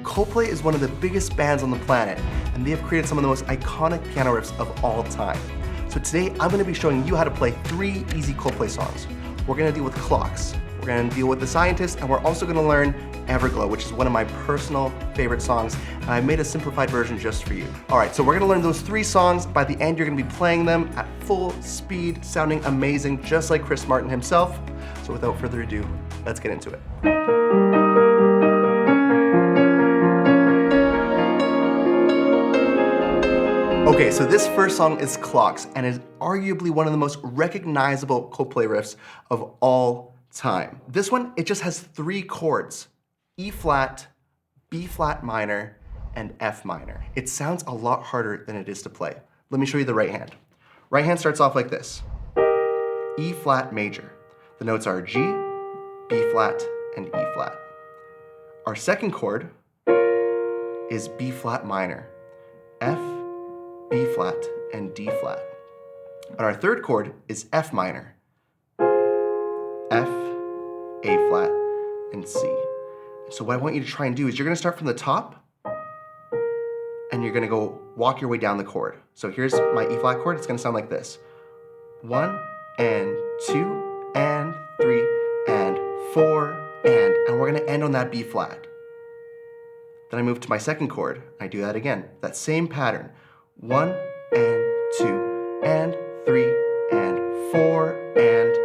Coldplay is one of the biggest bands on the planet, and they have created some of the most iconic piano riffs of all time. So today, I'm going to be showing you how to play 3 easy Coldplay songs. We're going to deal with Clocks, we're going to deal with The Scientist, and we're also going to learn Everglow, which is one of my personal favorite songs, and I made a simplified version just for you. Alright, so we're going to learn those 3 songs. By the end, you're going to be playing them at full speed, sounding amazing, just like Chris Martin himself. So without further ado, let's get into it. Okay, so this first song is Clocks, and is arguably one of the most recognizable Coldplay riffs of all time. This one, it just has 3 chords: E flat, B flat minor, and F minor. It sounds a lot harder than it is to play. Let me show you the right hand. Right hand starts off like this: E flat major. The notes are G, B flat, and E flat. Our second chord is B flat minor, F, B flat, and D flat. And our third chord is F minor, F, A flat, and C. So what I want you to try and do is you're gonna start from the top and you're gonna go walk your way down the chord. So here's my E flat chord, it's gonna sound like this: 1 and 2 and 3 and 4 and we're gonna end on that B flat. Then I move to my second chord, I do that again, that same pattern: 1 and 2 and 3 and 4 and.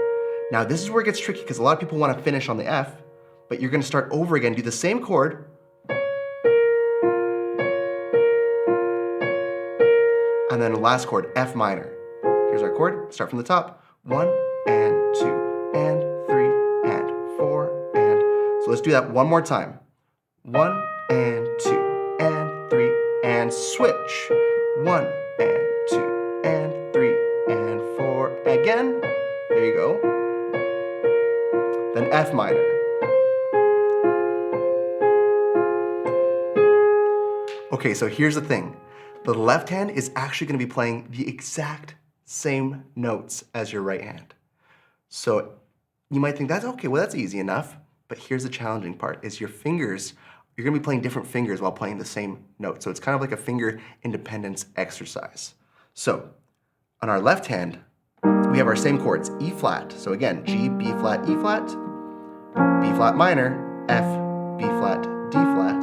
Now this is where it gets tricky because a lot of people want to finish on the F, but you're going to start over again, do the same chord, and then the last chord, F minor. Here's our chord, start from the top: 1 and 2 and 3 and 4 and. So let's do that one more time: 1 and 2 and 3 and switch. 1 and 2 and 3 and 4 again. There you go. Then F minor. Okay, so here's the thing. The left hand is actually going to be playing the exact same notes as your right hand. So you might think that's okay, well that's easy enough. But here's the challenging part, is your fingers, you're gonna be playing different fingers while playing the same note. So it's kind of like a finger independence exercise. So on our left hand, we have our same chords: E flat. So again, G, B flat, E flat, B flat minor, F, B flat, D flat,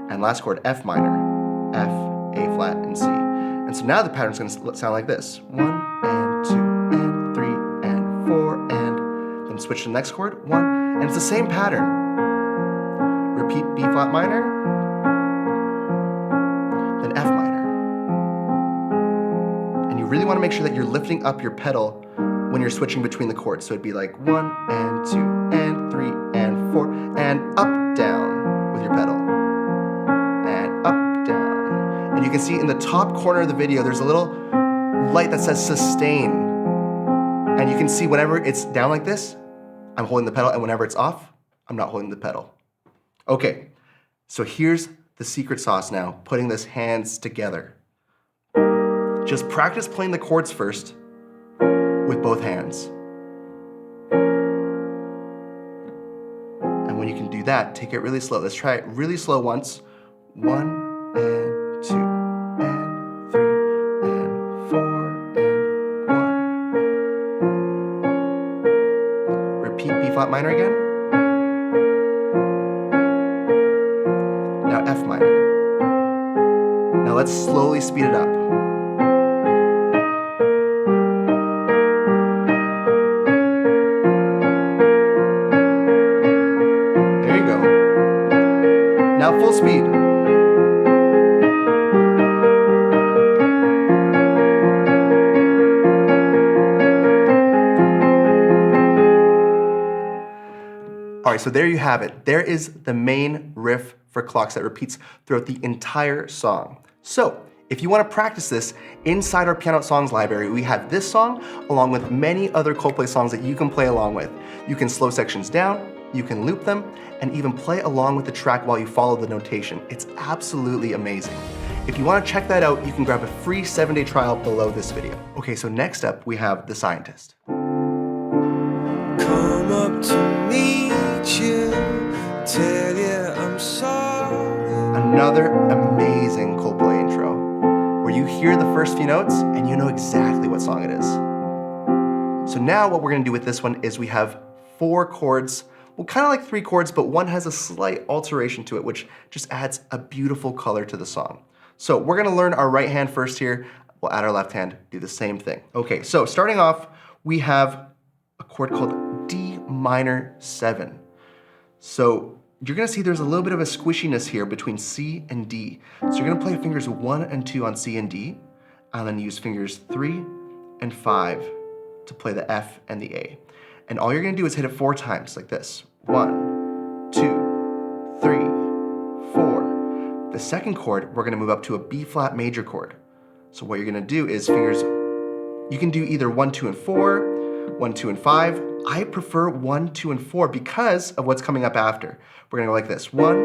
and last chord, F minor, F, A flat, and C. And so now the pattern's gonna sound like this: 1 and 2 and 3 and 4 and. Then switch to the next chord, 1, and it's the same pattern. Repeat B flat minor, then F minor. And you really want to make sure that you're lifting up your pedal when you're switching between the chords. So it'd be like 1 and 2 and 3 and 4 and up, down with your pedal. And up, down. And you can see in the top corner of the video, there's a little light that says sustain. And you can see whenever it's down like this, I'm holding the pedal, and whenever it's off, I'm not holding the pedal. Okay, so here's the secret sauce now, putting these hands together. Just practice playing the chords first with both hands. And when you can do that, take it really slow. Let's try it really slow once. 1 and 2 and 3 and 4 and 1. Repeat B flat minor again. Now F minor. Now let's slowly speed it up. There you go. Now full speed. All right, so there you have it. There is the main riff for Clocks that repeats throughout the entire song. So if you want to practice this, inside our Pianote songs library, we have this song along with many other Coldplay songs that you can play along with. You can slow sections down, you can loop them, and even play along with the track while you follow the notation. It's absolutely amazing. If you want to check that out, you can grab a free 7-day trial below this video. Okay, so next up we have The Scientist. Come up to meet you, tell you I'm sorry. Another amazing Coldplay intro, where you hear the first few notes and you know exactly what song it is. So now what we're gonna do with this one is we have 4 chords, well, kind of like 3 chords, but one has a slight alteration to it, which just adds a beautiful color to the song. So we're gonna learn our right hand first here. We'll add our left hand, do the same thing. Okay, so starting off, we have a chord called D minor 7. So you're gonna see there's a little bit of a squishiness here between C and D. So you're gonna play fingers 1 and 2 on C and D, and then use fingers 3 and 5 to play the F and the A. And all you're gonna do is hit it 4 times, like this. 1, 2, 3, 4. The second chord, we're gonna move up to a B flat major chord. So what you're gonna do is fingers, you can do either 1, 2, and 4, 1, 2, and 5. I prefer 1, 2, and 4 because of what's coming up after. We're gonna go like this. 1,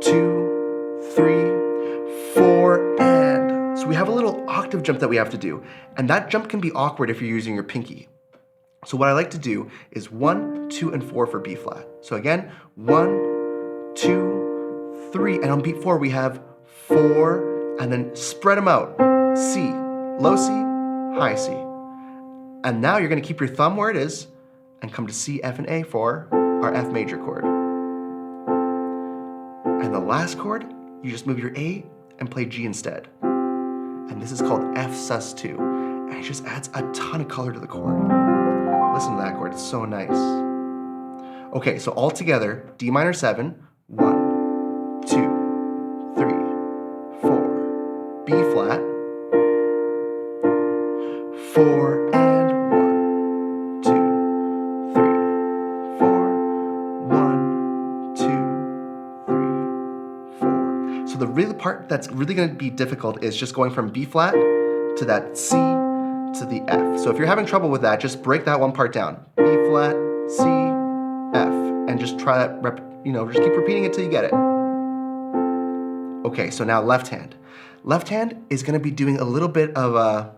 2, 3, 4, and. So we have a little octave jump that we have to do. And that jump can be awkward if you're using your pinky. So what I like to do is 1, 2, and 4 for B flat. So again, 1, 2, 3, and on beat 4 we have 4, and then spread them out. C, low C, high C. And now you're gonna keep your thumb where it is and come to C, F, and A for our F major chord. And the last chord, you just move your A and play G instead. And this is called F sus2. And it just adds a ton of color to the chord. Listen to that chord, it's so nice. Okay, so all together, D minor 7, 1, 2, 3, 4, B flat, 4, and 1, 2, 3, 4, 1, 2, 3, 4. So the really part that's really gonna be difficult is just going from B flat to that C to the F. So if you're having trouble with that, just break that one part down. B flat, C, F, and just try that, just keep repeating it till you get it. Okay, so now left hand. Left hand is gonna be doing a little bit of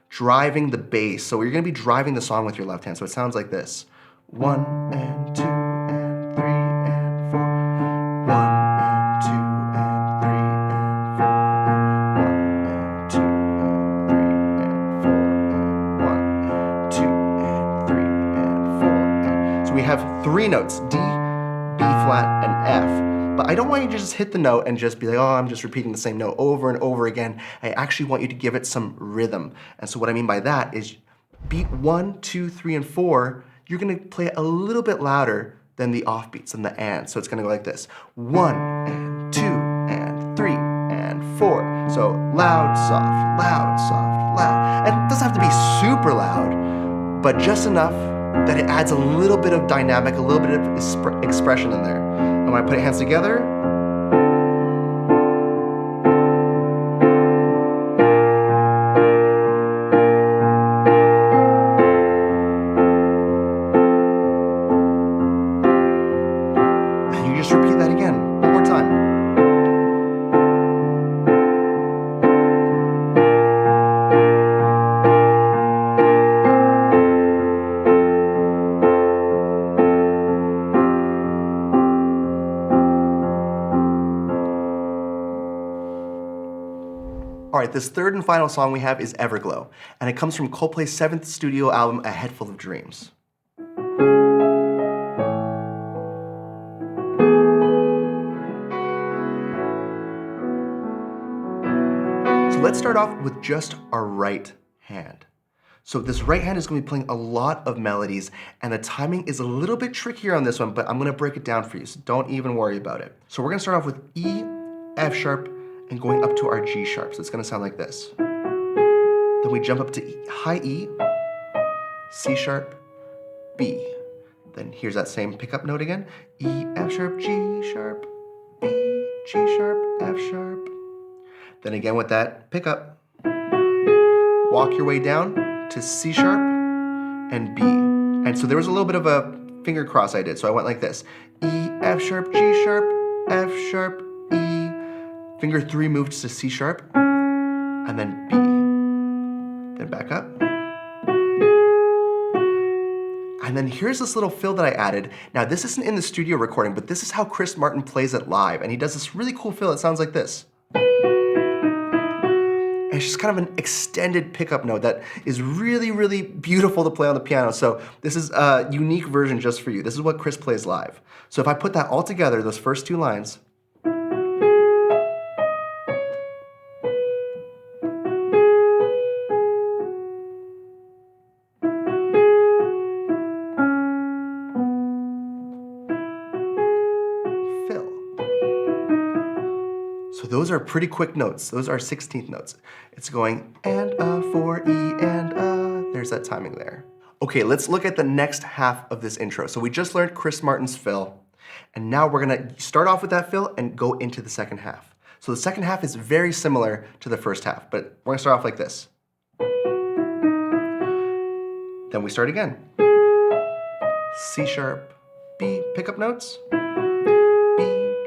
driving the bass. So you're gonna be driving the song with your left hand. So it sounds like this. 1 and 2 and 3 and 4. 1 and 2 and 3 and 4. 1 and 2 and 3 and 4. 1 and 2 and 3 and 4. And so we have 3 notes, D, B flat, and F. But I don't want you to just hit the note and just be like, oh, I'm just repeating the same note over and over again. I actually want you to give it some rhythm. And so what I mean by that is beat 1, 2, 3, and 4, you're gonna play it a little bit louder than the offbeats and the and. So it's gonna go like this. 1 and 2 and 3 and 4. So loud, soft, loud, soft, loud. And it doesn't have to be super loud, but just enough that it adds a little bit of dynamic, a little bit of expression in there. And when I put hands together, and you just repeat that again, one more time. All right, this third and final song we have is Everglow, and it comes from Coldplay's 7th studio album, A Head Full of Dreams. So let's start off with just our right hand. So this right hand is going to be playing a lot of melodies, and the timing is a little bit trickier on this one, but I'm going to break it down for you, so don't even worry about it. So we're going to start off with E, F sharp, and going up to our G sharp. So it's gonna sound like this. Then we jump up to high E, C sharp, B. Then here's that same pickup note again. E, F sharp, G sharp, B, G sharp, F sharp. Then again with that pickup, walk your way down to C sharp and B. And so there was a little bit of a finger cross I did. So I went like this. E, F sharp, G sharp, F sharp, E. Finger 3 moves to C sharp, and then B. Then back up. And then here's this little fill that I added. Now this isn't in the studio recording, but this is how Chris Martin plays it live. And he does this really cool fill. It sounds like this. And it's just kind of an extended pickup note that is really, really beautiful to play on the piano. So this is a unique version just for you. This is what Chris plays live. So if I put that all together, those first two lines, fill. So those are pretty quick notes. Those are 16th notes. It's going and a, 4, E, and a. There's that timing there. Okay, let's look at the next half of this intro. So we just learned Chris Martin's fill, and now we're gonna start off with that fill and go into the second half. So the second half is very similar to the first half, but we're gonna start off like this. Then we start again. C sharp, B, pickup notes, B,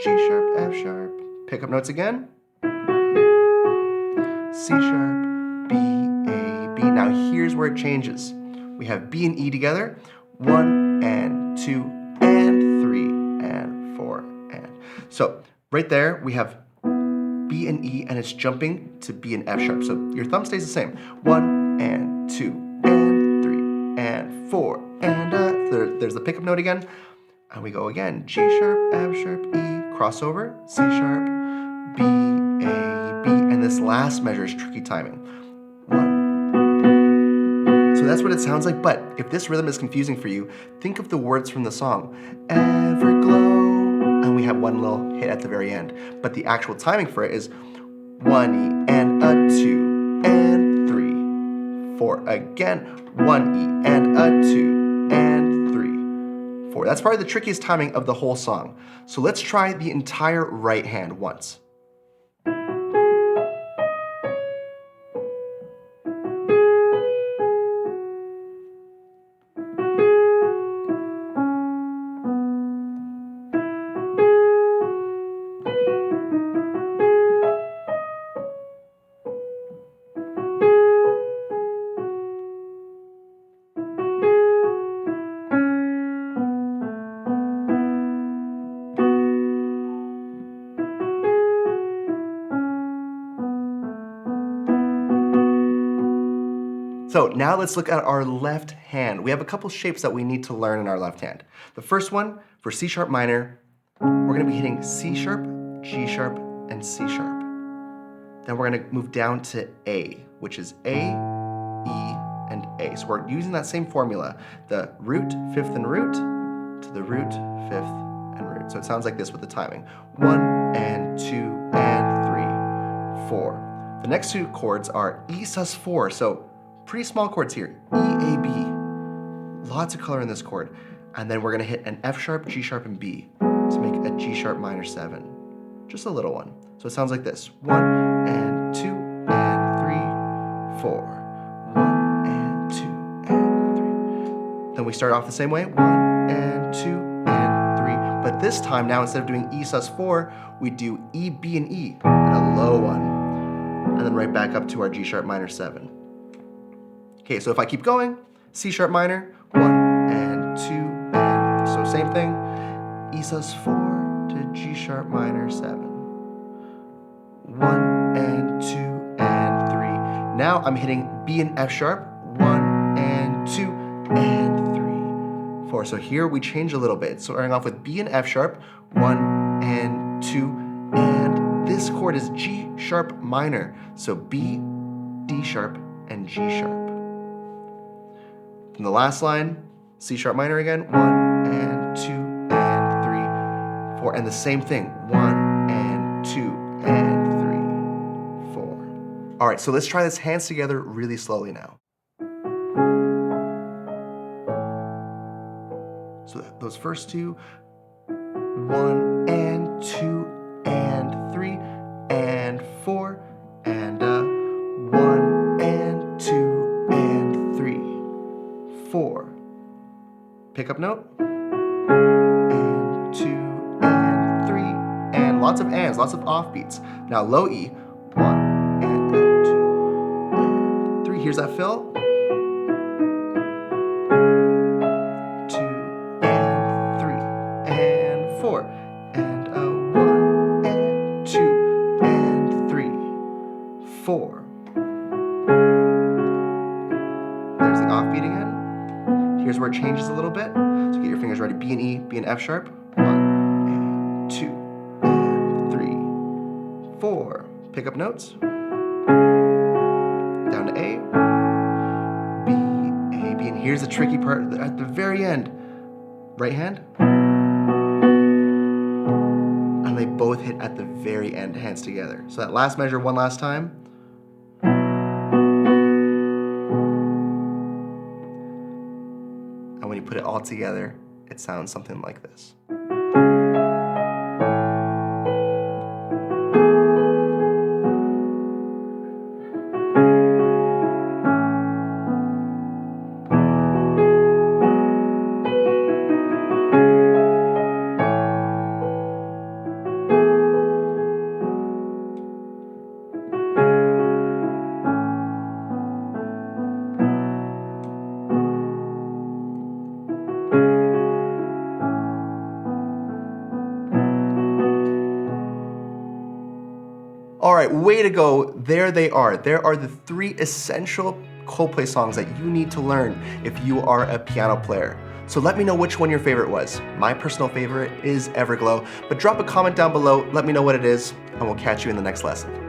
G sharp, F sharp, pickup notes again, C sharp, B, A, B. Now here's where it changes. We have B and E together, 1 and 2 and 3 and 4 and. So right there we have B and E and it's jumping to B and F sharp. So your thumb stays the same. 1 and 2 and 3 and 4 and there's the pickup note again. And we go again, G sharp, F sharp, E, crossover, C sharp, B, A, B. And this last measure is tricky timing. 1. So that's what it sounds like, but if this rhythm is confusing for you, think of the words from the song. Everglow, and we have one little hit at the very end. But the actual timing for it is 1 E and a 2 and 3, 4 again, 1 E and a 2 and 3, 4. That's probably the trickiest timing of the whole song. So let's try the entire right hand once. So now let's look at our left hand. We have a couple shapes that we need to learn in our left hand. The first one, for C sharp minor, we're gonna be hitting C sharp, G sharp, and C sharp. Then we're gonna move down to A, which is A, E, and A. So we're using that same formula, the root, fifth, and root, to the root, fifth, and root. So it sounds like this with the timing. 1 and 2 and 3, 4. The next two chords are E sus4, so pretty small chords here, E, A, B. Lots of color in this chord. And then we're gonna hit an F sharp, G sharp, and B to make a G sharp minor 7. Just a little one. So it sounds like this. 1 and 2 and 3, 4. 1 and 2 and 3. Then we start off the same way. 1 and 2 and 3. But this time now, instead of doing E sus4, we do E, B, and E, and a low one. And then right back up to our G sharp minor 7. Okay, so if I keep going, C sharp minor, 1 and 2 and 3. So same thing, E sus4 to G sharp minor 7. 1 and 2 and 3. Now I'm hitting B and F sharp, 1 and 2 and 3, 4. So here we change a little bit. So starting off with B and F sharp, 1 and 2, and this chord is G sharp minor. So B, D sharp, and G sharp. In the last line, C sharp minor again, 1 and 2 and 3, 4, and the same thing, 1 and 2 and 3, 4. All right, so let's try this hands together really slowly now. So those first two, 1 and 2 and 3 and 4, and 1 and 2 and 3. 4. Pickup note, and 2 and 3, and lots of ands, lots of offbeats. Now low E, 1 and 2 and 3. Here's that fill. 4. There's the offbeat again. Here's where it changes a little bit. So get your fingers ready. B and E, B and F sharp. 1 and 2 and 3, 4. Pick up notes. Down to A, B, A, B. And here's the tricky part at the very end. Right hand. And they both hit at the very end, hands together. So that last measure one last time. And when you put it all together, it sounds something like this. All right, way to go. There they are. There are the 3 essential Coldplay songs that you need to learn if you are a piano player. So let me know which one your favorite was. My personal favorite is Everglow, but drop a comment down below, let me know what it is, and we'll catch you in the next lesson.